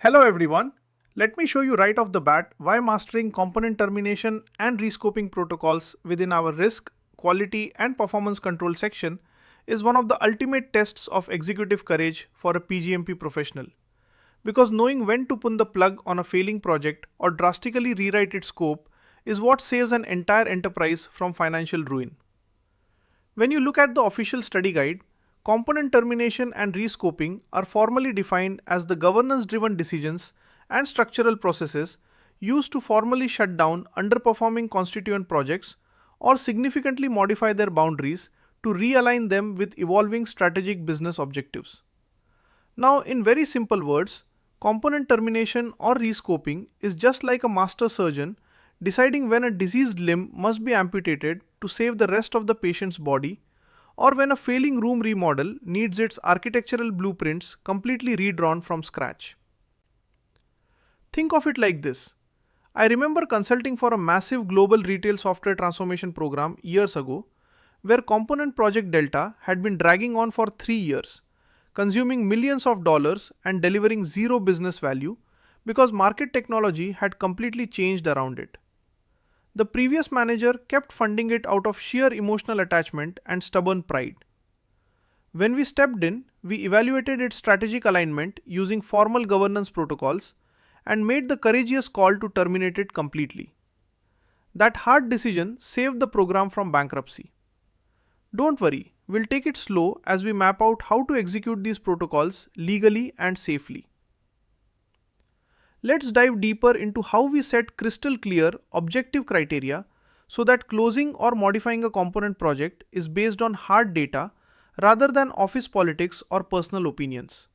Hello everyone. Let me show you right off the bat why mastering component termination and rescoping protocols within our risk, quality and performance control section is one of the ultimate tests of executive courage for a PgMP professional. Because knowing when to pull the plug on a failing project or drastically rewrite its scope is what saves an entire enterprise from financial ruin. When you look at the official study guide, component termination and rescoping are formally defined as the governance-driven decisions and structural processes used to formally shut down underperforming constituent projects or significantly modify their boundaries to realign them with evolving strategic business objectives. Now, in very simple words, component termination or rescoping is just like a master surgeon deciding when a diseased limb must be amputated to save the rest of the patient's body, or when a failing room remodel needs its architectural blueprints completely redrawn from scratch. Think of it like this. I remember consulting for a massive global retail software transformation program years ago, where component project Delta had been dragging on for 3 years, consuming millions of dollars and delivering zero business value because market technology had completely changed around it. The previous manager kept funding it out of sheer emotional attachment and stubborn pride. When we stepped in, we evaluated its strategic alignment using formal governance protocols and made the courageous call to terminate it completely. That hard decision saved the program from bankruptcy. Don't worry, we'll take it slow as we map out how to execute these protocols legally and safely. Let's dive deeper into how we set crystal clear, objective criteria so that closing or modifying a component project is based on hard data rather than office politics or personal opinions.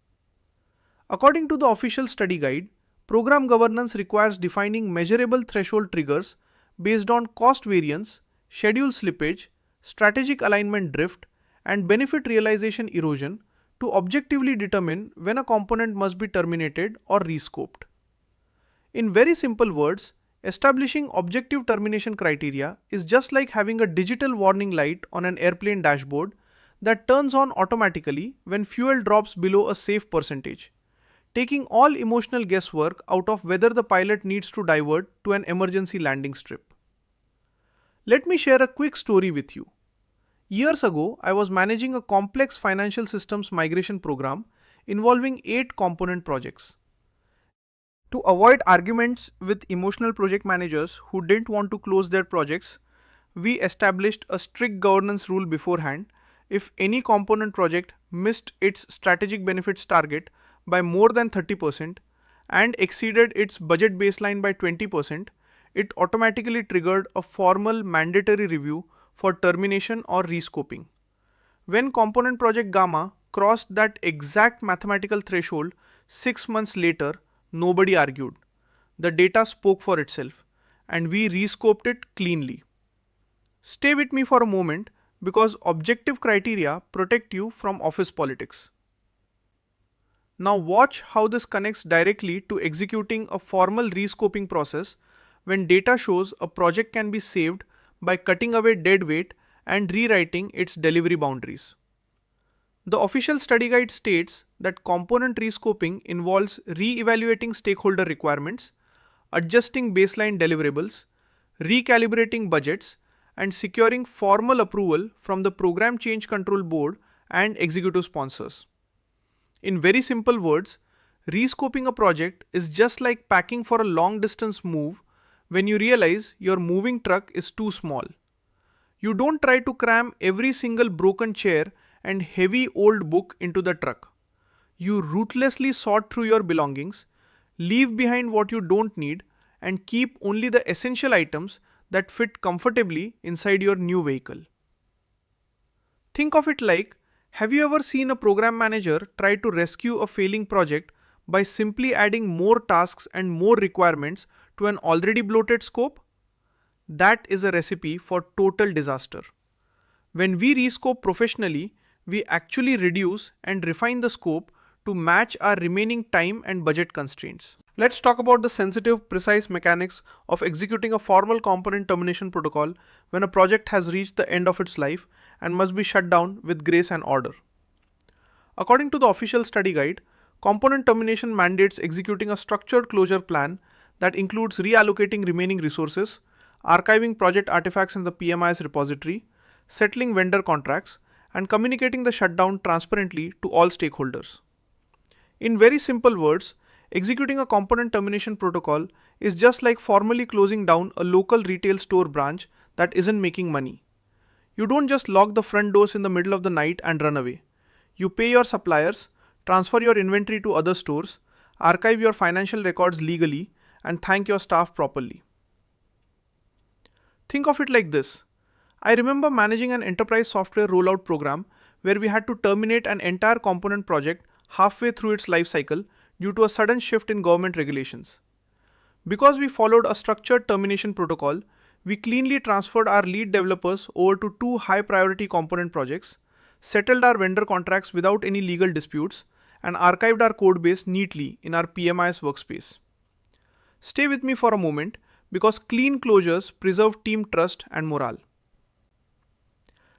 According to the official study guide, program governance requires defining measurable threshold triggers based on cost variance, schedule slippage, strategic alignment drift, and benefit realization erosion to objectively determine when a component must be terminated or rescoped. In very simple words, establishing objective termination criteria is just like having a digital warning light on an airplane dashboard that turns on automatically when fuel drops below a safe percentage, taking all emotional guesswork out of whether the pilot needs to divert to an emergency landing strip. Let me share a quick story with you. Years ago, I was managing a complex financial systems migration program involving 8 component projects. To avoid arguments with emotional project managers who didn't want to close their projects, we established a strict governance rule beforehand. If any component project missed its strategic benefits target by more than 30% and exceeded its budget baseline by 20%, it automatically triggered a formal mandatory review for termination or rescoping. When component project Gamma crossed that exact mathematical threshold 6 months later, nobody argued. The data spoke for itself, and we rescoped it cleanly. Stay with me for a moment because objective criteria protect you from office politics. Now watch how this connects directly to executing a formal rescoping process when data shows a project can be saved by cutting away dead weight and rewriting its delivery boundaries. The official study guide states that component rescoping involves re-evaluating stakeholder requirements, adjusting baseline deliverables, recalibrating budgets, and securing formal approval from the Program Change Control Board and executive sponsors. In very simple words, rescoping a project is just like packing for a long-distance move when you realize your moving truck is too small. You don't try to cram every single broken chair and heavy old book into the truck. You ruthlessly sort through your belongings, leave behind what you don't need, and keep only the essential items that fit comfortably inside your new vehicle. Think of it like, have you ever seen a program manager try to rescue a failing project by simply adding more tasks and more requirements to an already bloated scope? That is a recipe for total disaster. When we rescope professionally, we actually reduce and refine the scope to match our remaining time and budget constraints. Let's talk about the sensitive, precise mechanics of executing a formal component termination protocol when a project has reached the end of its life and must be shut down with grace and order. According to the official study guide, Component termination mandates executing a structured closure plan that includes reallocating remaining resources, archiving project artifacts in the PMI's repository, settling vendor contracts, and communicating the shutdown transparently to all stakeholders. In very simple words, executing a component termination protocol is just like formally closing down a local retail store branch that isn't making money. You don't just lock the front doors in the middle of the night and run away. You pay your suppliers, transfer your inventory to other stores, archive your financial records legally, and thank your staff properly. Think of it like this. I remember managing an enterprise software rollout program where we had to terminate an entire component project halfway through its life cycle due to a sudden shift in government regulations. Because we followed a structured termination protocol, we cleanly transferred our lead developers over to two high priority component projects, settled our vendor contracts without any legal disputes, and archived our codebase neatly in our PMI's workspace. Stay with me for a moment because clean closures preserve team trust and morale.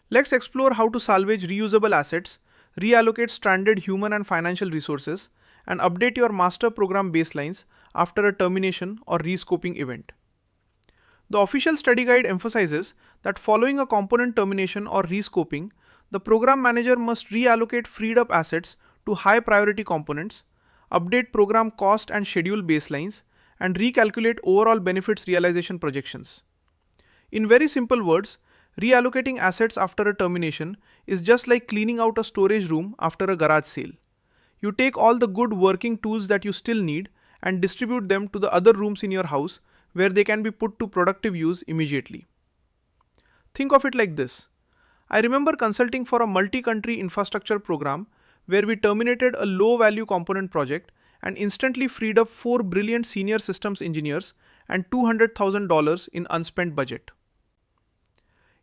Let's explore how to salvage reusable assets, reallocate stranded human and financial resources, and update your master program baselines after a termination or rescoping event. The official study guide emphasizes that following a component termination or rescoping, the program manager must reallocate freed up assets to high priority components, update program cost and schedule baselines, and recalculate overall benefits realization projections. In very simple words, reallocating assets after a termination is just like cleaning out a storage room after a garage sale. You take all the good working tools that you still need and distribute them to the other rooms in your house where they can be put to productive use immediately. Think of it like this. I remember consulting for a multi-country infrastructure program where we terminated a low-value component project and instantly freed up 4 brilliant senior systems engineers and $200,000 in unspent budget.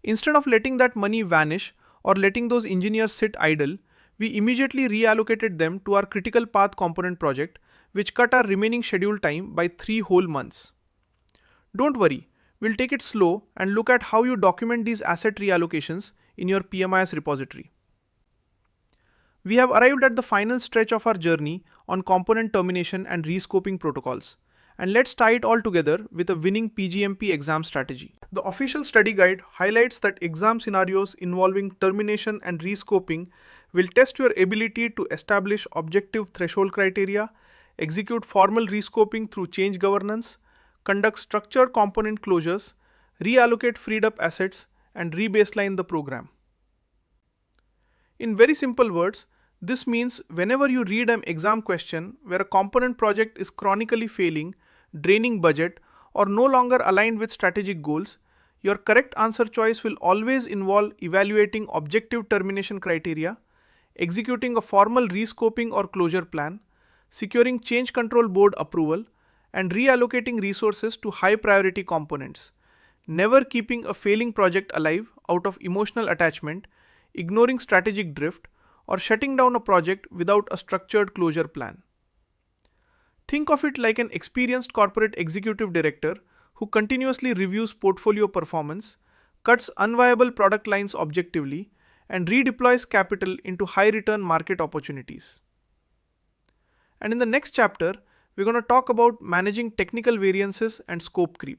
Instead of letting that money vanish or letting those engineers sit idle, we immediately reallocated them to our critical path component project, which cut our remaining schedule time by 3 whole months. Don't worry, we'll take it slow and look at how you document these asset reallocations in your PMI's repository. We have arrived at the final stretch of our journey on component termination and rescoping protocols. And let's tie it all together with a winning PgMP exam strategy. The official study guide highlights that exam scenarios involving termination and rescoping will test your ability to establish objective threshold criteria, execute formal rescoping through change governance, conduct structured component closures, reallocate freed up assets, and rebaseline the program. In very simple words, this means whenever you read an exam question where a component project is chronically failing, draining budget, or no longer aligned with strategic goals, your correct answer choice will always involve evaluating objective termination criteria, executing a formal rescoping or closure plan, securing change control board approval, and reallocating resources to high priority components, never keeping a failing project alive out of emotional attachment, ignoring strategic drift, or shutting down a project without a structured closure plan. Think of it like an experienced corporate executive director who continuously reviews portfolio performance, cuts unviable product lines objectively, and redeploys capital into high return market opportunities. And in the next chapter, we're going to talk about managing technical variances and scope creep.